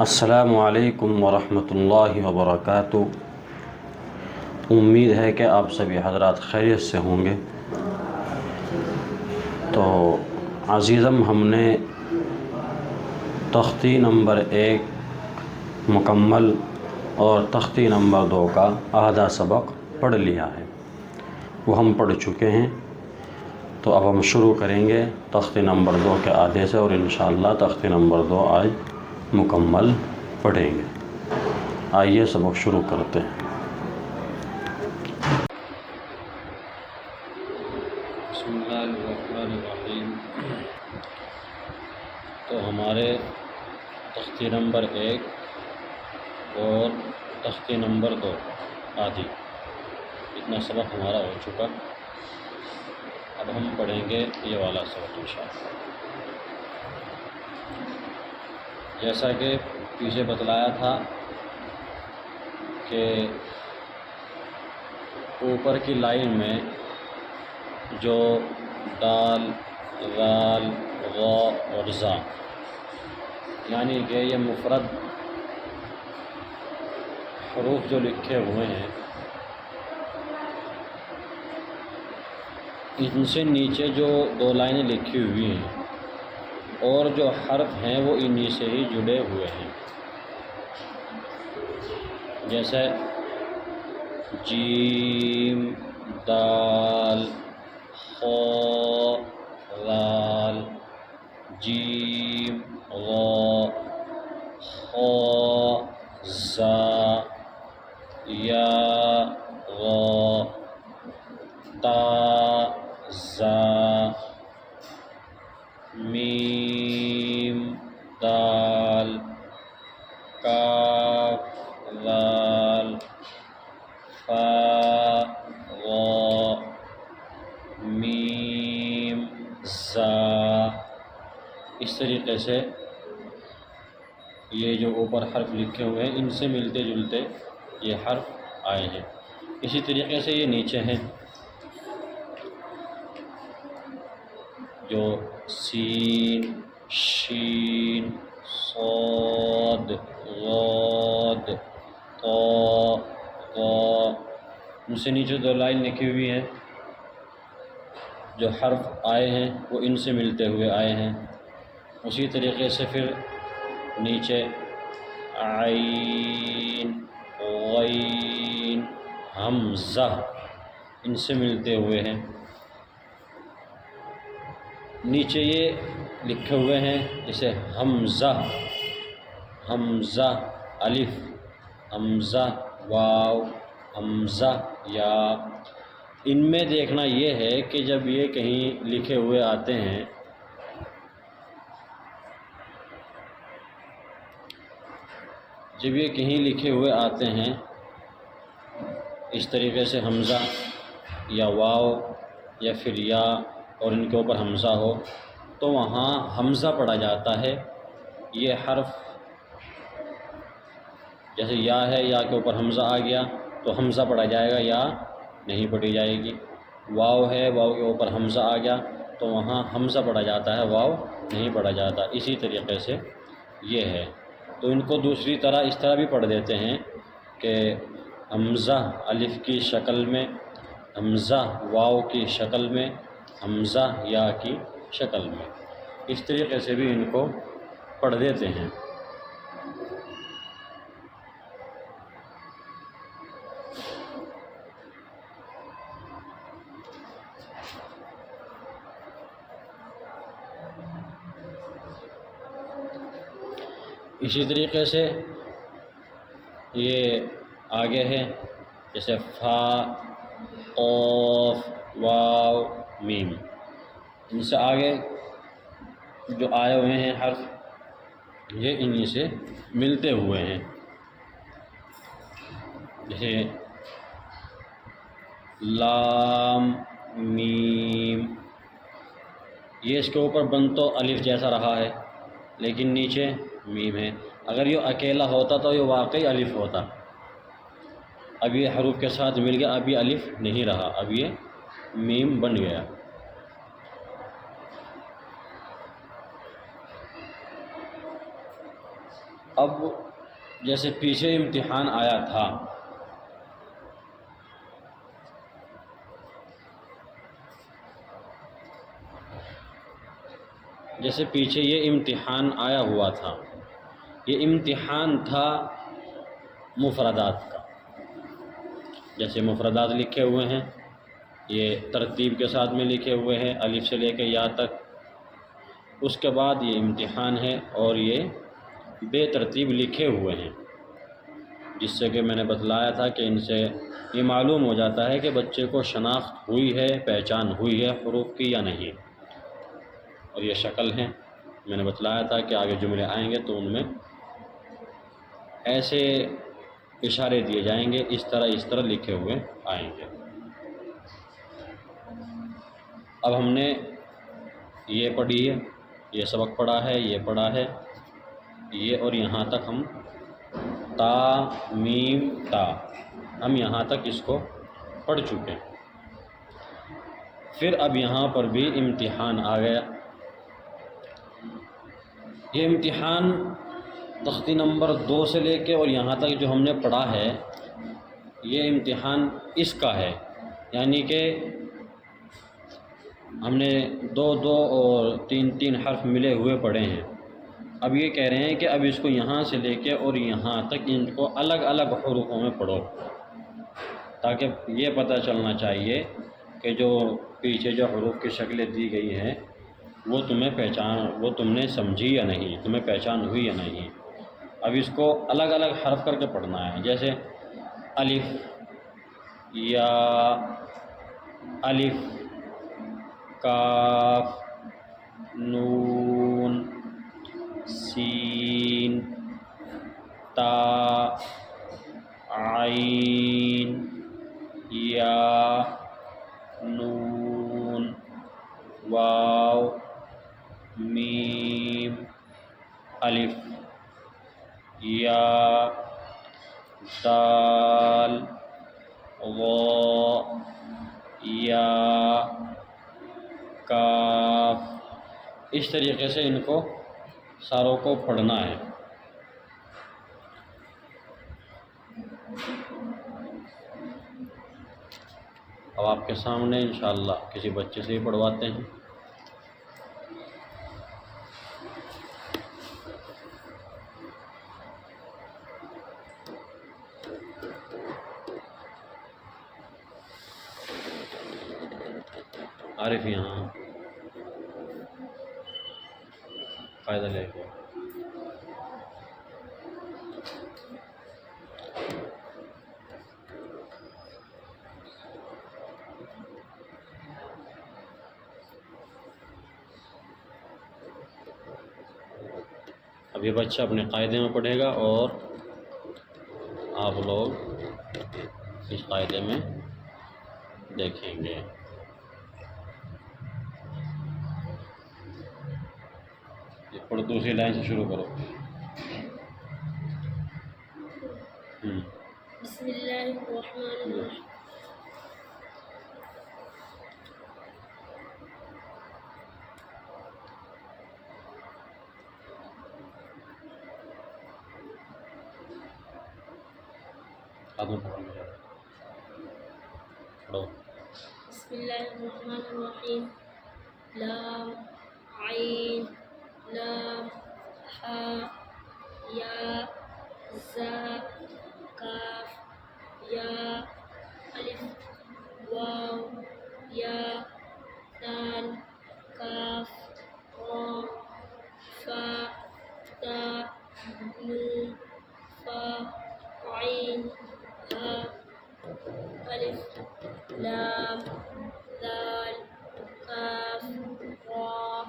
السلام علیکم ورحمۃ اللہ وبرکاتہ۔ امید ہے کہ آپ سبھی حضرات خیریت سے ہوں گے۔ تو عزیزم، ہم نے تختی نمبر 1 مکمل اور تختی نمبر 2 کا آدھا سبق پڑھ لیا ہے، وہ ہم پڑھ چکے ہیں۔ تو اب ہم شروع کریں گے تختی نمبر 2 کے آدھے سے، اور انشاءاللہ تختی نمبر 2 آج مکمل پڑھیں گے۔ آئیے سبق شروع کرتے ہیں۔ بسم اللہ الرحمن الرحیم۔ تو ہمارے تختی نمبر 1 اور تختی نمبر 2 آدھی اتنا سبق ہمارا ہو چکا۔ اب ہم پڑھیں گے یہ والا سبق انشاءاللہ۔ جیسا کہ پیچھے بتلایا تھا کہ اوپر کی لائن میں جو دال، ذال، غا اور ذا، یعنی کہ یہ مفرد حروف جو لکھے ہوئے ہیں، ان سے نیچے جو 2 لائنیں لکھی ہوئی ہیں اور جو حرف ہیں وہ انہی سے ہی جڑے ہوئے ہیں، جیسے جیم، دال، خا، ذال، جیم، غا، خا، زا، یا، غا، تا، زا، میم، دال، کاف، ذال، فا، غا، میم، زا۔ اس طریقے سے یہ جو اوپر حرف لکھے ہوئے ہیں ان سے ملتے جلتے یہ حرف آئے ہیں۔ اسی طریقے سے یہ نیچے ہیں، جو سین، شین، صاد، غاد، طا، طا، ان سے نیچے 2 لائن لکھی ہوئی ہیں، جو حرف آئے ہیں وہ ان سے ملتے ہوئے آئے ہیں۔ اسی طریقے سے پھر نیچے عین، غین، حمزہ، ان سے ملتے ہوئے ہیں۔ نیچے یہ لکھے ہوئے ہیں جیسے حمزہ، حمزہ الف، حمزہ واو، حمزہ یا۔ ان میں دیکھنا یہ ہے کہ جب یہ کہیں لکھے ہوئے آتے ہیں اس طریقے سے حمزہ یا واو یا پھر یا اور ان کے اوپر حمزہ ہو، تو وہاں حمزہ پڑھا جاتا ہے۔ یہ حرف جیسے یا ہے، یا کے اوپر حمزہ آ گیا تو حمزہ پڑھا جائے گا، یا نہیں پڑھی جائے گی۔ واو ہے، واو کے اوپر حمزہ آ گیا تو وہاں حمزہ پڑھا جاتا ہے، واو نہیں پڑھا جاتا۔ اسی طریقے سے یہ ہے، تو ان کو دوسری طرح اس طرح بھی پڑھ دیتے ہیں کہ حمزہ الف کی شکل میں، حمزہ واو کی شکل میں، حمزہ یا کی شکل میں، اس طریقے سے بھی ان کو پڑھ دیتے ہیں۔ اسی طریقے سے یہ آگے ہے، جیسے فا، قاف، واو، میم، ان سے آگے جو آئے ہوئے ہیں حرف یہ انہی سے ملتے ہوئے ہیں، جیسے لام، میم۔ یہ اس کے اوپر بن تو الف جیسا رہا ہے لیکن نیچے میم ہے۔ اگر یہ اکیلا ہوتا تو یہ واقعی الف ہوتا، اب یہ حروف کے ساتھ مل گیا، اب یہ الف نہیں رہا، اب یہ میم بن گیا۔ اب جیسے پیچھے امتحان آیا تھا، جیسے پیچھے یہ امتحان آیا ہوا تھا، یہ امتحان تھا مفردات کا. جیسے مفردات لکھے ہوئے ہیں، یہ ترتیب کے ساتھ میں لکھے ہوئے ہیں الف سے لے کے یا تک. اس کے بعد یہ امتحان ہے اور یہ بے ترتیب لکھے ہوئے ہیں، جس سے کہ میں نے بتلایا تھا کہ ان سے یہ معلوم ہو جاتا ہے کہ بچے کو شناخت ہوئی ہے، پہچان ہوئی ہے حروف کی یا نہیں. اور یہ شکل ہیں، میں نے بتلایا تھا کہ آگے جملے آئیں گے تو ان میں ایسے اشارے دیے جائیں گے، اس طرح لکھے ہوئے آئیں گے. اب ہم نے یہ پڑھی ہے، یہ سبق پڑھا ہے، یہ پڑھا ہے، یہ اور یہاں تک ہم تا میم تا، ہم یہاں تک اس کو پڑھ چکے ہیں. پھر اب یہاں پر بھی امتحان آ گیا. یہ امتحان تختی نمبر 2 سے لے کے اور یہاں تک جو ہم نے پڑھا ہے، یہ امتحان اس کا ہے. یعنی کہ ہم نے 2 اور 3 حرف ملے ہوئے پڑھے ہیں. اب یہ کہہ رہے ہیں کہ اب اس کو یہاں سے لے کے اور یہاں تک ان کو الگ الگ حروفوں میں پڑھو، تاکہ یہ پتہ چلنا چاہیے کہ جو پیچھے جو حروف کی شکلیں دی گئی ہیں وہ تم نے سمجھی یا نہیں، تمہیں پہچان ہوئی یا نہیں. اب اس کو الگ الگ حرف کر کے پڑھنا ہے. جیسے الف، یا، الف، کاف، نون، سین، تا، عین، یا، نون، واو، میم، الف، یا، دال، ظا، یا، کاف. اس طریقے سے ان کو ساروں کو پڑھنا ہے. اب آپ کے سامنے انشاءاللہ کسی بچے سے ہی پڑھواتے ہیں. عارف یہاں فائدہ لے گا. اب یہ بچہ اپنے قاعدے میں پڑھے گا اور آپ لوگ اس قاعدے میں دیکھیں گے. پڑھو، دوسری لائن سے شروع کرو. بسم اللہ الرحمن الرحیم. بسم اللہ الرحمن الرحیم. لام، عین، لام، ہا، یا، زا، کاف، یا، الف، واو، یا، دال، کاف، را، فا، تا، نون، فا، عین، ہا، الف، لام، دال، کاف، را،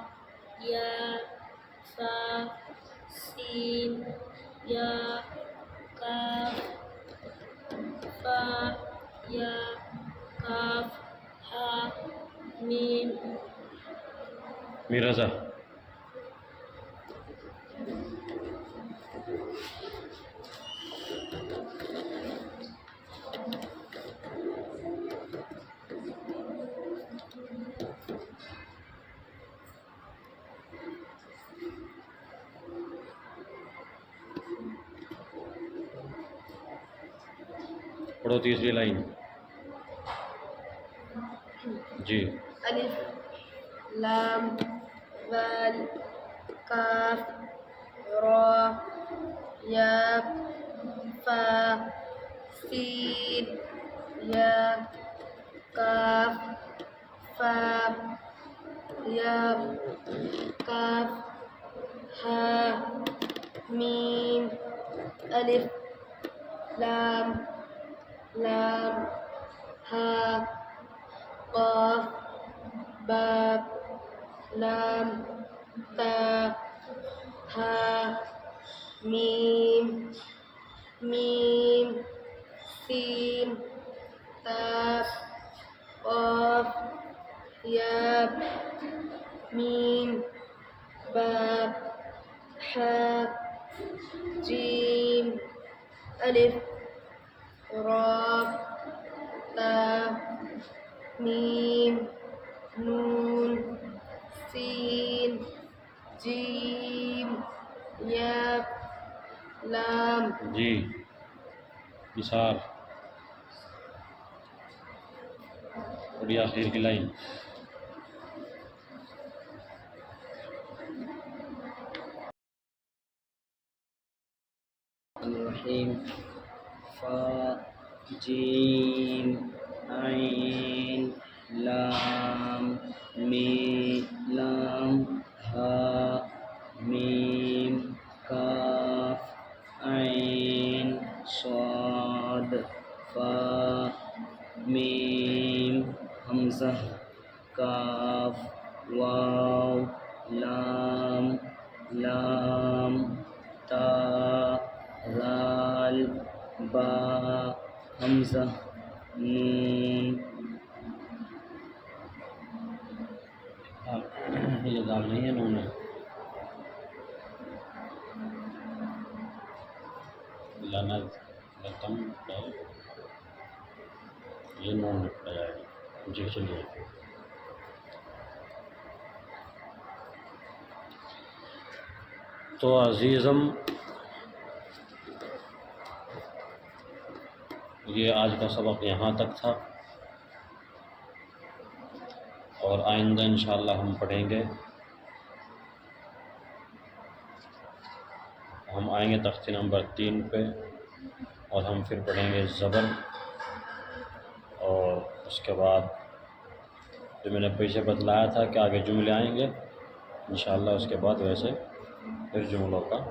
یا، فا، سین، یا، کاف، فا، یا، کاف، ہا، میم. میرزا پڑھو تیسری لائن جی الف لام ذال کاف را یا فا سین یا کاف فا یا کاف ہا میم الف لام لام ہا قاف باب لام تا ہا میم میم سین تا قاف یا میم باب حا جیم الف را تا میم نون سین جیم یا لام جی نثار پڑھیے آخر کی لائن الرحیم فا جیم عین لام لام ہا میم کاف عین صاد فا میم حمزہ کاف واو لام لام تا ذال با حمزہ نون یہ دال نہیں ہے نون ہے لانا لتم یہ نون میں پڑا جائے گا جی چلیے تو عزیزم یہ آج کا سبق یہاں تک تھا اور آئندہ انشاءاللہ ہم پڑھیں گے ہم آئیں گے تختی نمبر 3 پہ اور ہم پھر پڑھیں گے زبر اور اس کے بعد جو میں نے پیچھے بتلایا تھا کہ آگے جملے آئیں گے انشاءاللہ اس کے بعد ویسے پھر جملوں کا